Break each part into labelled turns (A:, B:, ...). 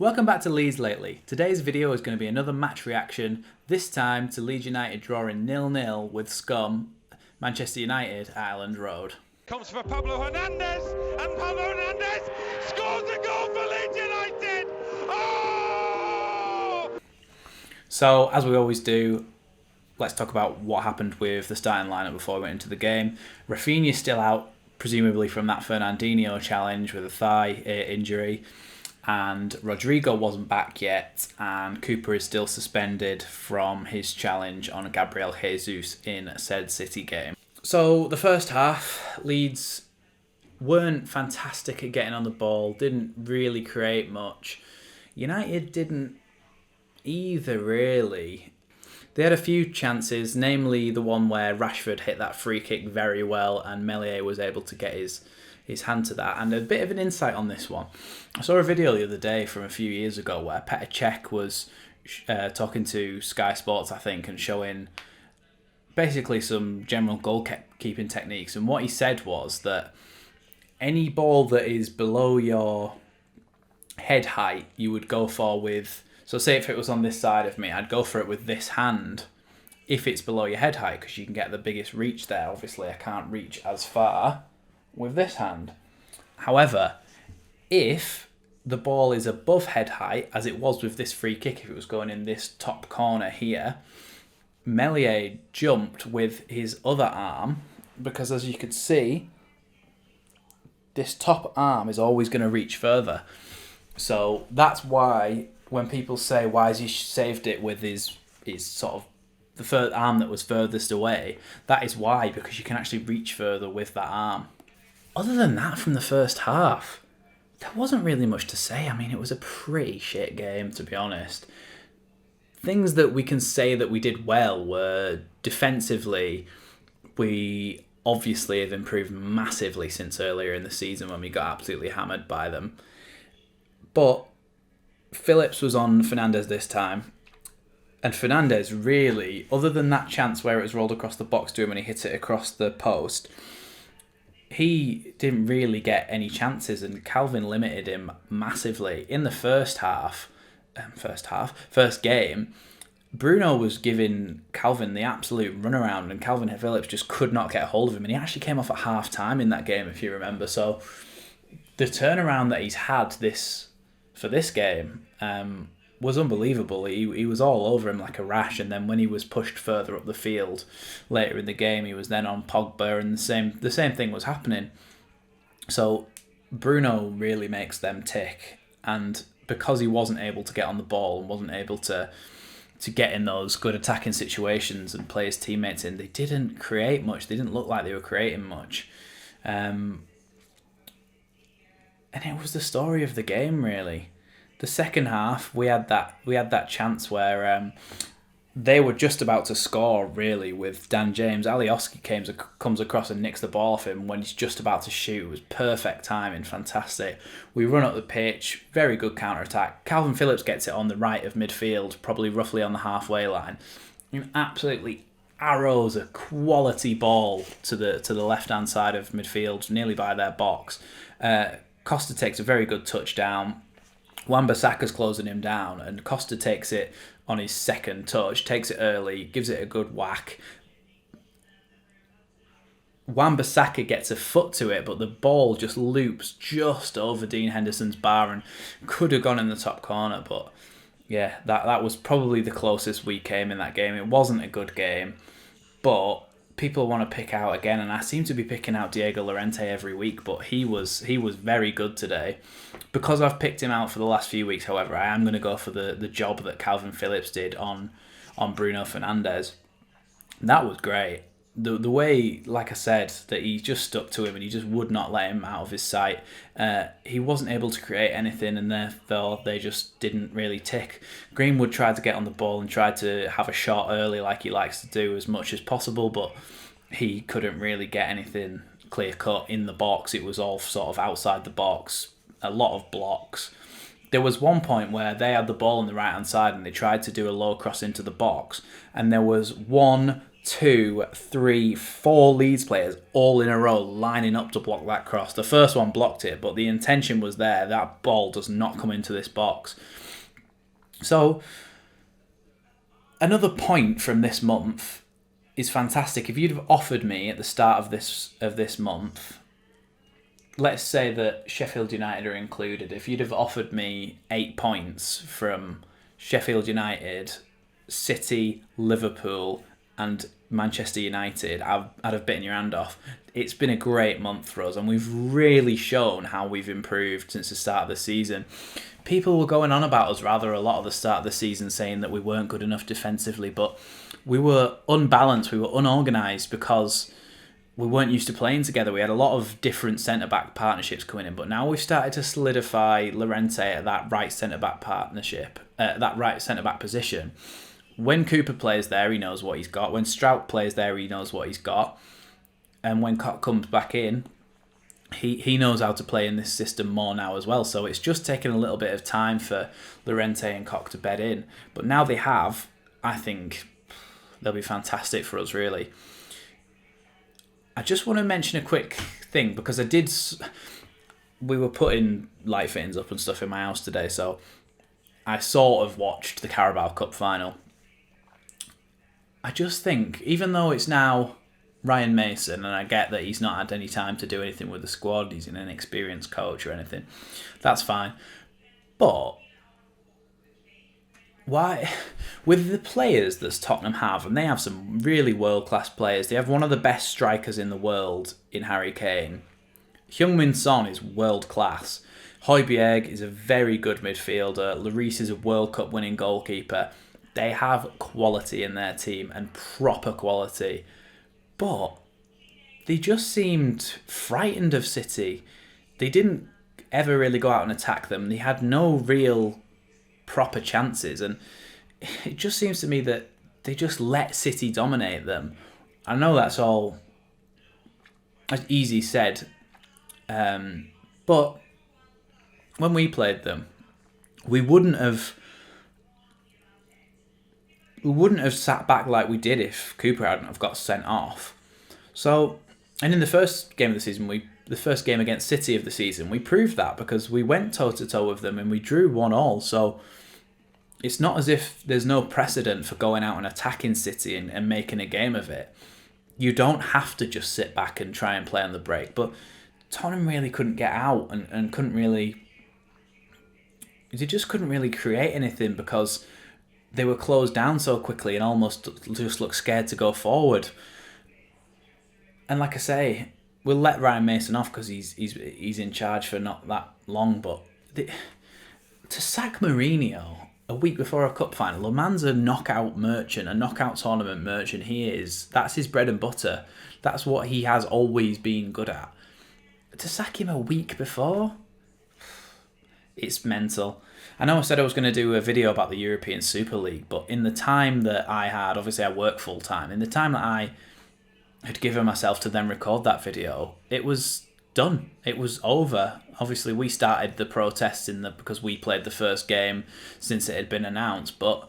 A: Welcome back to Leeds Lately. Today's video is going to be another match reaction, this time to Leeds United drawing 0-0 with scum Manchester United at Elland Road.
B: Comes for Pablo Hernandez, and Pablo Hernandez scores a goal for Leeds United! Oh!
A: So, as we always do, let's talk about what happened with the starting lineup before we went into the game. Rafinha's still out, presumably from that Fernandinho challenge with a thigh injury. And Rodrigo wasn't back yet, and Cooper is still suspended from his challenge on Gabriel Jesus in said City game. So the first half, Leeds weren't fantastic at getting on the ball, didn't really create much. United didn't either, really. They had a few chances, namely the one where Rashford hit that free kick very well and Meslier was able to get his hand to that. And a bit of an insight on this one. I saw a video the other day from a few years ago where Petr Cech was talking to Sky Sports, I think, and showing basically some general goalkeeping techniques. And what he said was that any ball that is below your head height, you would go for with... So say if it was on this side of me, I'd go for it with this hand if it's below your head height, because you can get the biggest reach there. Obviously, I can't reach as far with this hand. However, if the ball is above head height, as it was with this free kick, if it was going in this top corner here, Meslier jumped with his other arm, because as you could see, this top arm is always going to reach further. So that's why when people say, why has he saved it with his sort of the third arm that was furthest away, that is why, because you can actually reach further with that arm. Other than that, from the first half, there wasn't really much to say. I mean, it was a pretty shit game, to be honest. Things that we can say that we did well were defensively, we obviously have improved massively since earlier in the season when we got absolutely hammered by them. But Phillips was on Fernandez this time. And Fernandez really, other than that chance where it was rolled across the box to him and he hit it across the post, he didn't really get any chances, and Calvin limited him massively. In the first game, Bruno was giving Calvin the absolute runaround, and Calvin Phillips just could not get a hold of him, and he actually came off at half-time in that game, if you remember. So the turnaround that he's had for this game was unbelievable. He was all over him like a rash, and then when he was pushed further up the field later in the game, he was then on Pogba, and the same thing was happening. So Bruno really makes them tick, and because he wasn't able to get on the ball and wasn't able to get in those good attacking situations and play his teammates in, they didn't create much. They didn't look like they were creating much. And it was the story of the game, really. The second half, we had that chance where they were just about to score, really, with Dan James. Alioski comes across and nicks the ball off him when he's just about to shoot. It was perfect timing, fantastic. We run up the pitch, very good counter-attack. Calvin Phillips gets it on the right of midfield, probably roughly on the halfway line. And absolutely arrows a quality ball to the left-hand side of midfield, nearly by their box. Costa takes a very good touchdown. Wan-Bissaka's closing him down, and Costa takes it on his second touch, takes it early, gives it a good whack. Wan-Bissaka gets a foot to it, but the ball just loops just over Dean Henderson's bar and could have gone in the top corner. But yeah, that was probably the closest we came in that game. It wasn't a good game, but people want to pick out again, and I seem to be picking out Diego Llorente every week, but he was very good today. Because I've picked him out for the last few weeks, however, I am going to go for the job that Calvin Phillips did on Bruno Fernandes. That was great. The way, like I said, that he just stuck to him and he just would not let him out of his sight. He wasn't able to create anything, and therefore they just didn't really tick. Greenwood tried to get on the ball and tried to have a shot early like he likes to do as much as possible, but he couldn't really get anything clear-cut in the box. It was all sort of outside the box, a lot of blocks. There was one point where they had the ball on the right-hand side and they tried to do a low cross into the box, and there was one 2, 3, 4 Leeds players all in a row lining up to block that cross. The first one blocked it, but the intention was there. That ball does not come into this box. So, another point from this month is fantastic. If you'd have offered me at the start of this month, let's say that Sheffield United are included, if you'd have offered me 8 points from Sheffield United, City, Liverpool, and Manchester United, I'd have bitten your hand off. It's been a great month for us, and we've really shown how we've improved since the start of the season. People were going on about us rather a lot at the start of the season, saying that we weren't good enough defensively, but we were unbalanced, we were unorganised because we weren't used to playing together. We had a lot of different centre-back partnerships coming in, but now we've started to solidify Llorente at that right centre-back partnership, that right centre-back position. When Cooper plays there, he knows what he's got. When Strout plays there, he knows what he's got. And when Koch comes back in, he knows how to play in this system more now as well. So it's just taken a little bit of time for Llorente and Koch to bed in. But now they have, I think they'll be fantastic for us, really. I just want to mention a quick thing, because we were putting light fittings up and stuff in my house today, so I sort of watched the Carabao Cup final. I just think, even though it's now Ryan Mason, and I get that he's not had any time to do anything with the squad, he's an inexperienced coach or anything, that's fine. But why, with the players that Tottenham have, and they have some really world-class players, they have one of the best strikers in the world in Harry Kane. Heung-min Son is world-class. Højbjerg is a very good midfielder. Lloris is a World Cup winning goalkeeper. They have quality in their team, and proper quality. But they just seemed frightened of City. They didn't ever really go out and attack them. They had no real proper chances, and it just seems to me that they just let City dominate them. I know that's all easy said, but when we played them, we wouldn't have sat back like we did if Cooper hadn't have got sent off. So, and in the first game of the season, the first game against City of the season, we proved that, because we went toe-to-toe with them and we drew 1-1. So it's not as if there's no precedent for going out and attacking City and making a game of it. You don't have to just sit back and try and play on the break. But Tottenham really couldn't get out and couldn't really... They just couldn't really create anything, because they were closed down so quickly and almost just looked scared to go forward. And like I say, we'll let Ryan Mason off because he's in charge for not that long. But to sack Mourinho a week before a cup final, the man's a knockout merchant, a knockout tournament merchant. That's his bread and butter. That's what he has always been good at. To sack him a week before, it's mental. I know I said I was going to do a video about the European Super League, but in the time that I had, obviously I work full time, in the time that I had given myself to then record that video, it was done. It was over. Obviously we started the protests because we played the first game since it had been announced, but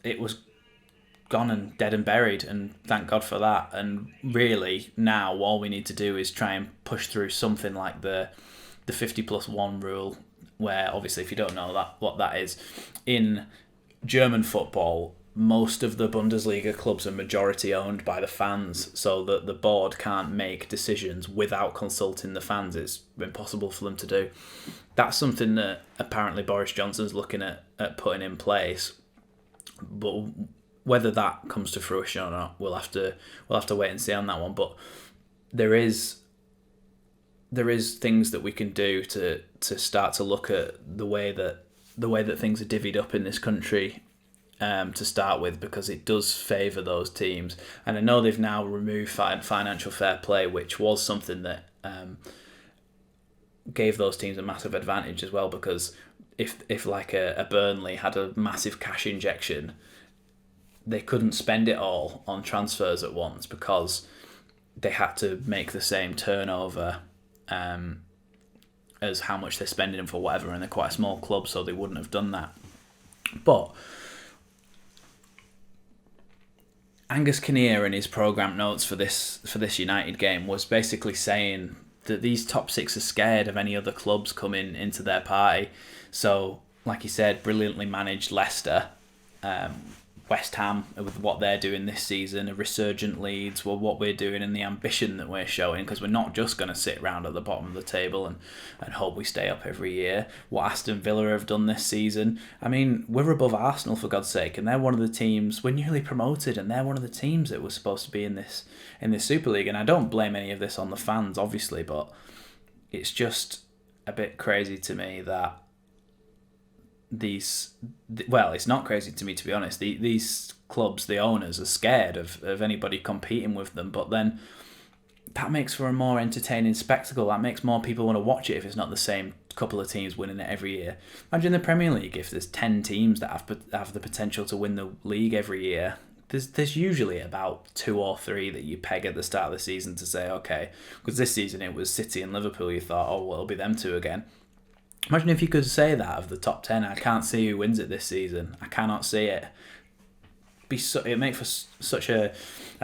A: it was gone and dead and buried, and thank God for that. And really now all we need to do is try and push through something like the 50+1 rule, where obviously, if you don't know what that is, in German football, most of the Bundesliga clubs are majority owned by the fans, so that the board can't make decisions without consulting the fans. It's impossible for them to do. That's something that apparently Boris Johnson's looking at putting in place, but whether that comes to fruition or not, we'll have to wait and see on that one. But there is things that we can do to start to look at the way that things are divvied up in this country, to start with, because it does favour those teams. And I know they've now removed financial fair play, which was something that gave those teams a massive advantage as well, because if like a Burnley had a massive cash injection, they couldn't spend it all on transfers at once, because they had to make the same turnover as how much they're spending for whatever, and they're quite a small club, so they wouldn't have done that. But Angus Kinnear in his programme notes for this United game was basically saying that these top six are scared of any other clubs coming into their party. So, like he said, brilliantly managed Leicester, West Ham with what they're doing this season, a resurgent Leeds, well, what we're doing and the ambition that we're showing, because we're not just going to sit around at the bottom of the table and hope we stay up every year. What Aston Villa have done this season, I mean, we're above Arsenal for God's sake, and they're one of the teams, we're newly promoted, and they're one of the teams that were supposed to be in this Super League. And I don't blame any of this on the fans, obviously, but it's just a bit crazy to me that it's not crazy to me, to be honest. These clubs, the owners, are scared of anybody competing with them, but then that makes for a more entertaining spectacle. That makes more people want to watch it if it's not the same couple of teams winning it every year. Imagine the Premier League, if there's 10 teams that have the potential to win the league every year. There's usually about 2 or 3 that you peg at the start of the season to say, okay, because this season it was City and Liverpool, you thought, oh, well, it'll be them two again. Imagine if you could say that of the top 10. I can't see who wins it this season. I cannot see it. It'd make for such a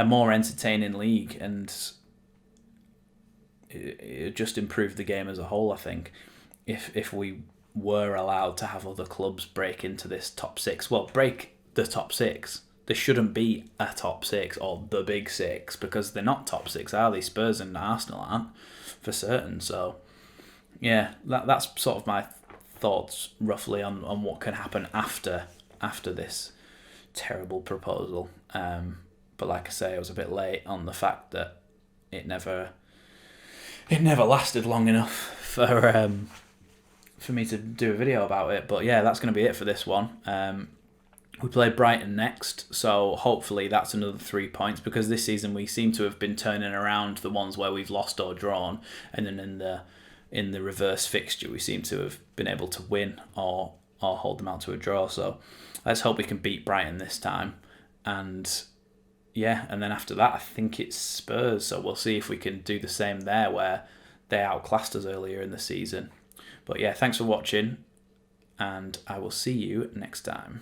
A: more entertaining league, and it just improve the game as a whole, I think, if we were allowed to have other clubs break into this top 6. Well, break the top 6. There shouldn't be a top 6 or the big 6, because they're not top 6, are they? Spurs and Arsenal aren't, for certain. So yeah, that's sort of my thoughts roughly on what can happen after this terrible proposal. But like I say, I was a bit late on the fact that it never lasted long enough for me to do a video about it. But yeah, that's going to be it for this one. We play Brighton next, so hopefully that's another 3 points, because this season we seem to have been turning around the ones where we've lost or drawn, and then in the reverse fixture we seem to have been able to win or hold them out to a draw. So let's hope we can beat Brighton this time. And yeah, and then after that I think it's Spurs, so we'll see if we can do the same there, where they outclassed us earlier in the season. But yeah, thanks for watching, and I will see you next time.